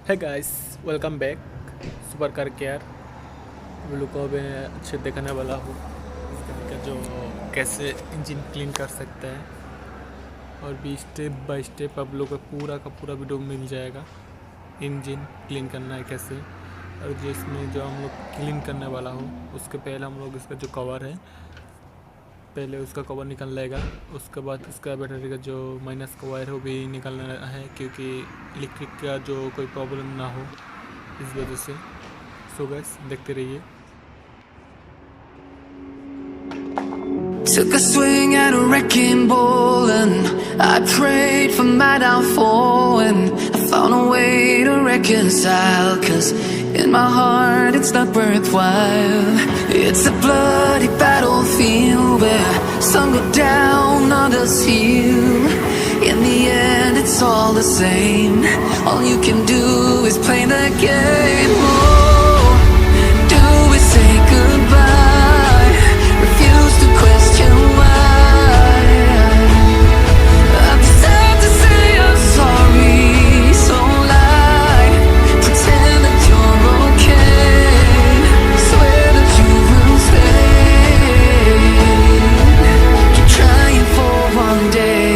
है guys, welcome back. Super car care video को मैं अच्छे दिखाने वाला हूँ। इस तरीके जो कैसे इंजन क्लीन कर सकते हैं और भी स्टेप बाय स्टेप आप लोग को पूरा का पूरा वीडियो मिल जाएगा। इंजन क्लीन करना है कैसे, और जो इसमें जो हम लोग क्लीन करने वाला हूँ उसके पहले हम लोग इसका जो कवर है पहले उसका कवर निकाल लेगा। उसके बाद इसका बैटरी का जो माइनस का वायर है वो भी निकालना है, क्योंकि इलेक्ट्रिक का जो कोई प्रॉब्लम ना हो इस वजह से। सो गाइस देखते रहिए। Took a swing at a wrecking ball and I prayed for my downfall, and I found a way to reconcile, 'cause in my heart it's not worthwhile. It's a bloody battlefield where some go down, others heal. In the end it's all the same. All you can do is play the game. Oh, do we say goodbye? Refuse to question why. I've decided to say I'm sorry, so lie, pretend that you're okay, swear that you will stay, keep trying for one day.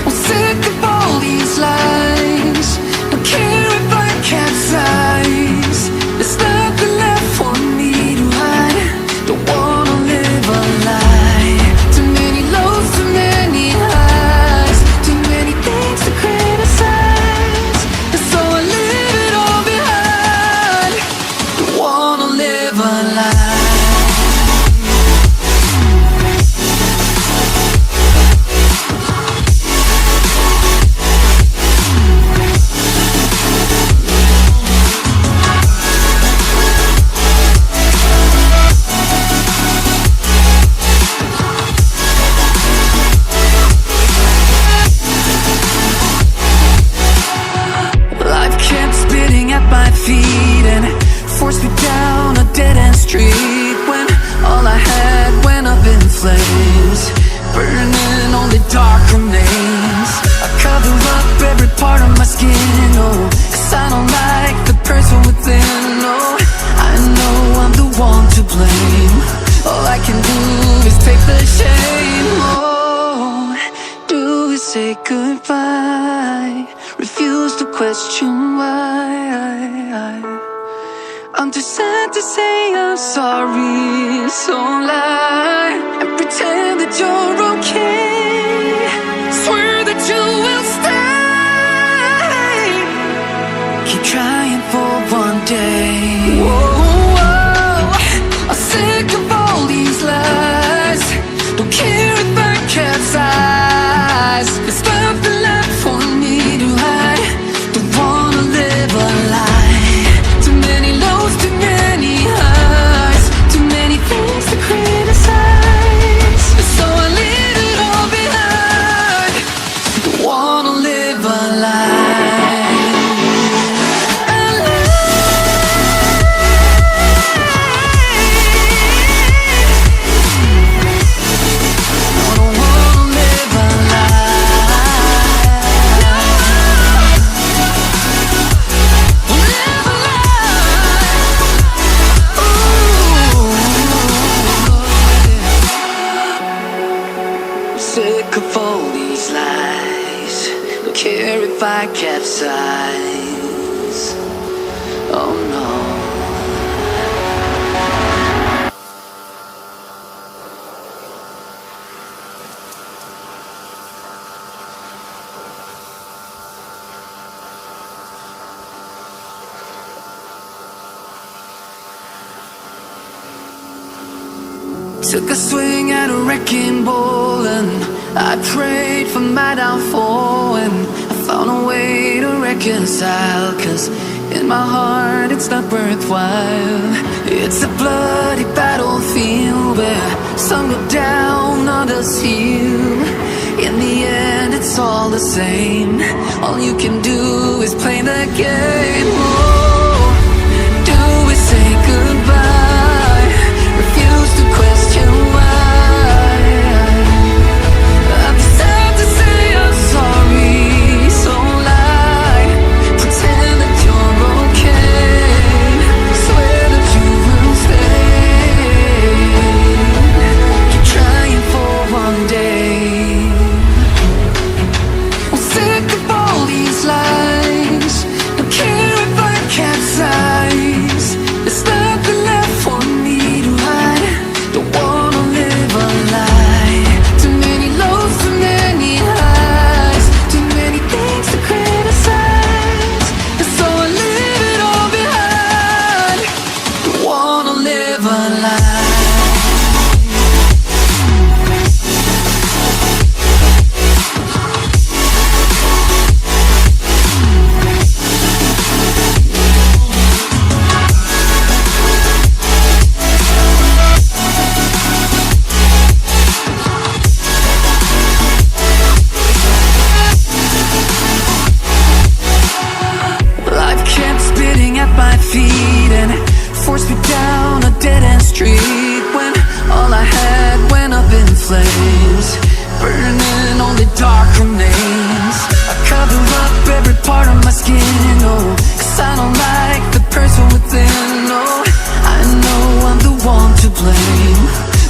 I'm sick of all these lies, don't care if I capsize. There's nothing left for me to hide, don't wanna live a lie. Too many lows, too many highs, too many things to criticize, and so I leave it all behind. Don't wanna live a lie. Life kept spitting at my feet and forced me down a dead-end street, when all I had went up in flames, burning only dark remains. I cover up every part of my skin, oh, 'cause I don't like the person within. Oh, I know I'm the one to blame. All I can do is take the shame. Oh, do we say goodbye? Refuse to question why. I'm too sad to say I'm sorry, so lie and pretend that you're okay, swear that you will stay, keep trying for one day. Whoa, I'm sick of all these lies, don't care if I capsize. There's nothing left for me to hide, don't wanna live a lie. Too many lows, too many highs, too many things to criticize, so I leave it all behind. Don't wanna live a lie. A I don't wanna live a lie. Live a lie. Ooh. Sick of all these lies, don't care if I capsize. Oh no. Took a swing at a wrecking ball and I prayed for my downfall, and I found a way to reconcile, 'cause in my heart it's not worthwhile. It's a bloody battlefield where some go down, others heal. In the end it's all the same. All you can do is play the game. Oh, do we say goodbye? Refuse to question why. I've decided to say I'm sorry, so lie, my feet and forced me down a dead-end street, when all I had went up in flames, burning only dark remains. I cover up every part of my skin, oh, 'cause I don't like the person within, oh. I know I'm the one to blame.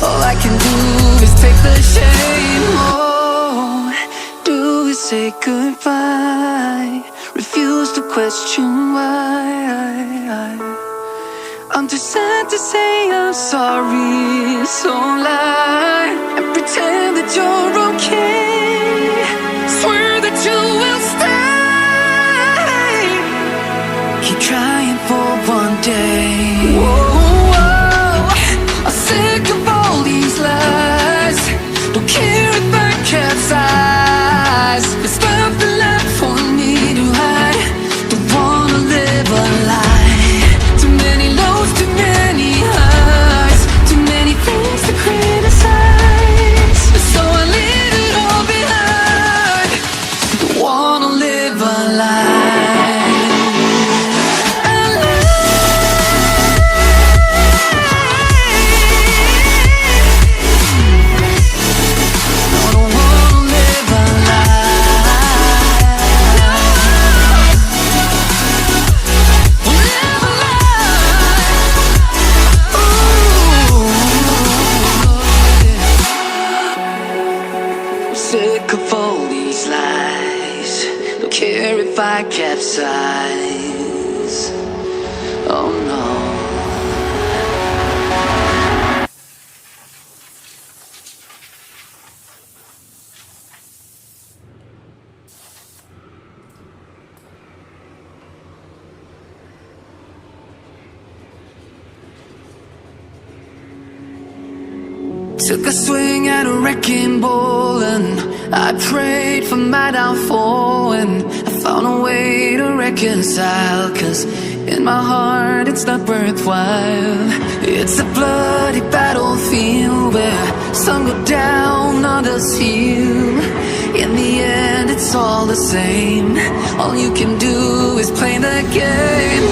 All I can do is take the shame, oh. Do we say goodbye? Refuse to question why. I'm too sad to say I'm sorry, so lie and pretend that you're okay. Swear that you will stay. Keep trying for one day. Whoa, I'm sick of all these lies. Don't care if I capsize. There's nothing left for me to hide. Don't wanna live a lie. Too many lows, too many highs, too many things to criticize. So I leave it all behind. Don't wanna live a lie. Sick of all these lies. Don't care if I capsize. Oh no. Took a swing at a wrecking ball and I prayed for my downfall, and I found a way to reconcile, 'cause in my heart it's not worthwhile. It's a bloody battlefield where some go down, others heal. In the end it's all the same. All you can do is play the game.